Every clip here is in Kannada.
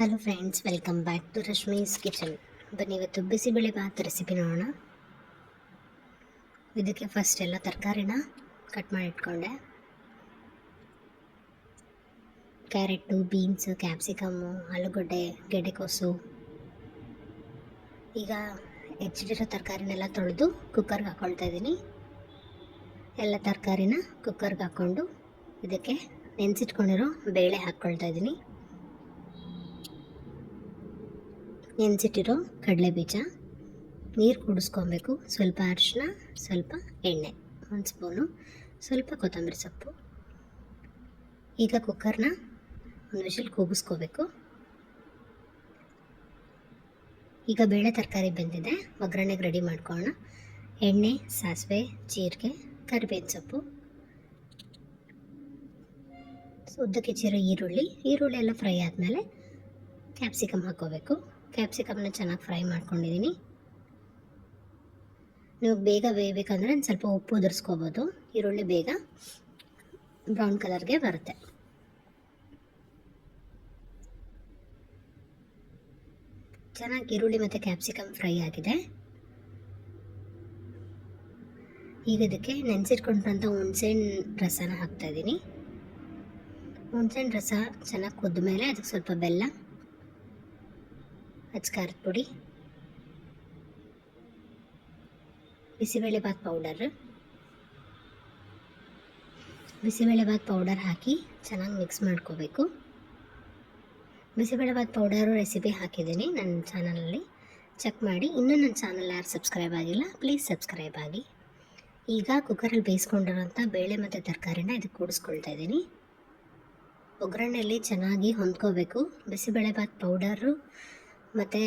Hello friends, welcome back to Rashmi's kitchen. ಬನ್ನಿ ಇವತ್ತು ಬಿಸಿಬೇಳೆ ಬಾತ್ ರೆಸಿಪಿ ನೋಡೋಣ. ಇದಕ್ಕೆ ಫಸ್ಟ್ ಎಲ್ಲ ತರಕಾರಿನ ಕಟ್ ಮಾಡಿ ಇಟ್ಕೊಂಡೆ. ಕ್ಯಾರೆಟು, ಬೀನ್ಸು, ಕ್ಯಾಪ್ಸಿಕಮ್ಮು, ಆಲೂಗಡ್ಡೆ, ಗೆಡ್ಡೆಕೋಸು. ಈಗ ಹೆಚ್ಚಿಟ್ಟಿರೋ ತರಕಾರಿನೆಲ್ಲ ತೊಳೆದು ಕುಕ್ಕರ್ಗೆ ಹಾಕ್ಕೊಳ್ತಾ ಇದ್ದೀನಿ. ಎಲ್ಲ ತರಕಾರಿನ ಕುಕ್ಕರ್ಗೆ ಹಾಕ್ಕೊಂಡು ಇದಕ್ಕೆ ನೆನೆಸಿಟ್ಕೊಂಡಿರೋ ಬೇಳೆ ಹಾಕ್ಕೊಳ್ತಾ ಇದ್ದೀನಿ. ನೆನೆಸಿಟ್ಟಿರೋ ಕಡಲೆ ಬೀಜ, ನೀರು ಕುಡಿಸ್ಕೊಬೇಕು, ಸ್ವಲ್ಪ ಅರಿಶಿನ, ಸ್ವಲ್ಪ ಎಣ್ಣೆ, 1 ಸ್ಪೂನು, ಸ್ವಲ್ಪ ಕೊತ್ತಂಬರಿ ಸೊಪ್ಪು. ಈಗ ಕುಕ್ಕರ್ನ 1 ವಿಷಲ್ ಕೂಗಿಸ್ಕೋಬೇಕು. ಈಗ ಬೇಳೆ ತರಕಾರಿ ಬೆಂದಿದೆ, ಒಗ್ಗರಣೆಗೆ ರೆಡಿ ಮಾಡ್ಕೊಳ್ಳೋಣ. ಎಣ್ಣೆ, ಸಾಸಿವೆ, ಜೀರಿಗೆ, ಕರಿಬೇವಿನ ಸೊಪ್ಪು, ಉದ್ದಕ್ಕೆ ಹೆಚ್ಚಿರೋ ಈರುಳ್ಳಿ ಎಲ್ಲ ಫ್ರೈ ಆದಮೇಲೆ ಕ್ಯಾಪ್ಸಿಕಮ್ ಹಾಕ್ಕೋಬೇಕು. ಕ್ಯಾಪ್ಸಿಕಮ್ನ ಚೆನ್ನಾಗಿ ಫ್ರೈ ಮಾಡ್ಕೊಂಡಿದ್ದೀನಿ. ನೀವು ಬೇಗ ಬೇಯಬೇಕಂದ್ರೆ ಒಂದು ಸ್ವಲ್ಪ ಉಪ್ಪು ಉದುರಿಸ್ಕೋಬೋದು. ಈರುಳ್ಳಿ ಬೇಗ ಬ್ರೌನ್ ಕಲರ್ಗೆ ಬರುತ್ತೆ. ಚೆನ್ನಾಗಿ ಈರುಳ್ಳಿ ಮತ್ತು ಕ್ಯಾಪ್ಸಿಕಮ್ ಫ್ರೈ ಆಗಿದೆ. ಈಗ ಇದಕ್ಕೆ ನೆನೆಸಿಟ್ಕೊಂಡಂಥ ಹುಣಸೆಹಣ್ಣು ರಸನ ಹಾಕ್ತಾಯಿದ್ದೀನಿ. ಹುಣಸೆಹಣ್ಣು ರಸ ಚೆನ್ನಾಗಿ ಕುದ್ದ ಮೇಲೆ ಅದಕ್ಕೆ ಸ್ವಲ್ಪ ಬೆಲ್ಲ, ಖಾರದ ಪುಡಿ, ಬಿಸಿಬೇಳೆಬಾತ್ ಪೌಡರ್ ಹಾಕಿ ಚೆನ್ನಾಗಿ ಮಿಕ್ಸ್ ಮಾಡ್ಕೋಬೇಕು. ಬಿಸಿಬೇಳೆಬಾತ್ ಪೌಡರು ರೆಸಿಪಿ ಹಾಕಿದ್ದೀನಿ ನನ್ನ ಚಾನಲಲ್ಲಿ, ಚೆಕ್ ಮಾಡಿ. ಇನ್ನೂ ನನ್ನ ಚಾನಲ್ ಯಾರು ಸಬ್ಸ್ಕ್ರೈಬ್ ಆಗಿಲ್ಲ, ಪ್ಲೀಸ್ ಸಬ್ಸ್ಕ್ರೈಬ್ ಆಗಿ. ಈಗ ಕುಕ್ಕರಲ್ಲಿ ಬೇಯಿಸ್ಕೊಂಡಿರೋಂಥ ಬೇಳೆ ಮತ್ತು ತರಕಾರಿನ ಇದಕ್ಕೆ ಕೂಡಿಸ್ಕೊಳ್ತಾ ಇದ್ದೀನಿ. ಒಗ್ಗರಣೆಯಲ್ಲಿ ಚೆನ್ನಾಗಿ ಹೊಂದ್ಕೋಬೇಕು. ಬಿಸಿಬೇಳೆಬಾತ್ ಪೌಡರು ಮತ್ತು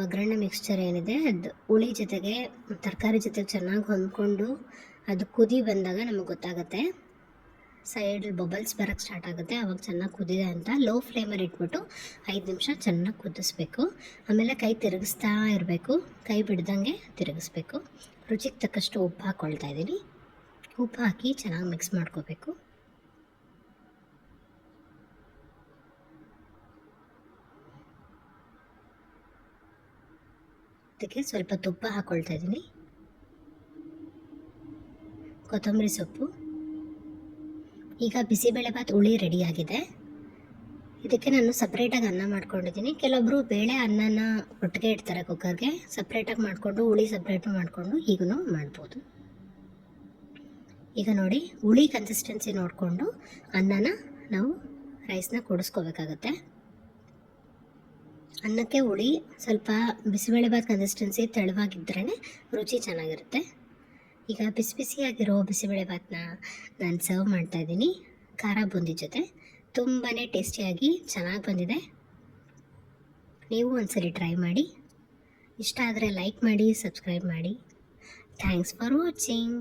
ಒಗ್ಗರಣೆ ಮಿಕ್ಸ್ಚರ್ ಏನಿದೆ ಅದು ಹುಳಿ ಜೊತೆಗೆ ತರಕಾರಿ ಜೊತೆಗೆ ಚೆನ್ನಾಗಿ ಹೊಂದ್ಕೊಂಡು ಅದು ಕುದಿ ಬಂದಾಗ ನಮಗೆ ಗೊತ್ತಾಗುತ್ತೆ. ಸೈಡಲ್ಲಿ ಬಬಲ್ಸ್ ಬರೋಕ್ಕೆ ಸ್ಟಾರ್ಟ್ ಆಗುತ್ತೆ, ಆವಾಗ ಚೆನ್ನಾಗಿ ಕುದಿದೆ ಅಂತ. ಲೋ ಫ್ಲೇಮಲ್ಲಿ ಇಟ್ಬಿಟ್ಟು 5 ನಿಮಿಷ ಚೆನ್ನಾಗಿ ಕುದಿಸ್ಬೇಕು. ಆಮೇಲೆ ಕೈ ತಿರುಗಿಸ್ತಾ ಇರಬೇಕು, ಕೈ ಬಿಡ್ದಂಗೆ ತಿರುಗಿಸ್ಬೇಕು. ರುಚಿಗೆ ತಕ್ಕಷ್ಟು ಉಪ್ಪು ಹಾಕ್ಕೊಳ್ತಾ ಇದ್ದೀನಿ. ಉಪ್ಪು ಹಾಕಿ ಚೆನ್ನಾಗಿ ಮಿಕ್ಸ್ ಮಾಡ್ಕೋಬೇಕು. ಇದಕ್ಕೆ ಸ್ವಲ್ಪ ತುಪ್ಪ ಹಾಕ್ಕೊಳ್ತಾ ಇದ್ದೀನಿ, ಕೊತ್ತಂಬರಿ ಸೊಪ್ಪು. ಈಗ ಬಿಸಿಬೇಳೆಬಾತ್ ಹುಳಿ ರೆಡಿಯಾಗಿದೆ. ಇದಕ್ಕೆ ನಾನು ಸಪ್ರೇಟಾಗಿ ಅನ್ನ ಮಾಡ್ಕೊಂಡಿದ್ದೀನಿ. ಕೆಲವೊಬ್ಬರು ಬೇಳೆ ಅನ್ನನ ಒಟ್ಟಿಗೆ ಇಡ್ತಾರೆ ಕುಕ್ಕರ್ಗೆ, ಸಪ್ರೇಟಾಗಿ ಮಾಡಿಕೊಂಡು ಹುಳಿ ಸಪ್ರೇಟು ಮಾಡಿಕೊಂಡು ಹೀಗೂ ಮಾಡ್ಬೋದು. ಈಗ ನೋಡಿ, ಹುಳಿ ಕನ್ಸಿಸ್ಟೆನ್ಸಿ ನೋಡಿಕೊಂಡು ಅನ್ನನ ನಾವು ರೈಸ್ನ ಕೂಡಿಸ್ಕೋಬೇಕಾಗತ್ತೆ. ಅನ್ನಕ್ಕೆ ಹುಳಿ ಸ್ವಲ್ಪ ಬಿಸಿಬೇಳೆಬಾತ್ ಕನ್ಸಿಸ್ಟೆನ್ಸಿ ತೆಳುವಾಗಿದ್ರೇ ರುಚಿ ಚೆನ್ನಾಗಿರುತ್ತೆ. ಈಗ ಬಿಸಿ ಬಿಸಿಯಾಗಿರೋ ಬಿಸಿಬೇಳೆಬಾತನ್ನ ನಾನು ಸರ್ವ್ ಮಾಡ್ತಾಯಿದ್ದೀನಿ ಖಾರ ಬೂಂದಿ ಜೊತೆ. ತುಂಬಾ ಟೇಸ್ಟಿಯಾಗಿ ಚೆನ್ನಾಗಿ ಬಂದಿದೆ. ನೀವು ಒಂದ್ಸರಿ ಟ್ರೈ ಮಾಡಿ. ಇಷ್ಟ ಆದರೆ ಲೈಕ್ ಮಾಡಿ, ಸಬ್ಸ್ಕ್ರೈಬ್ ಮಾಡಿ. Thanks for watching.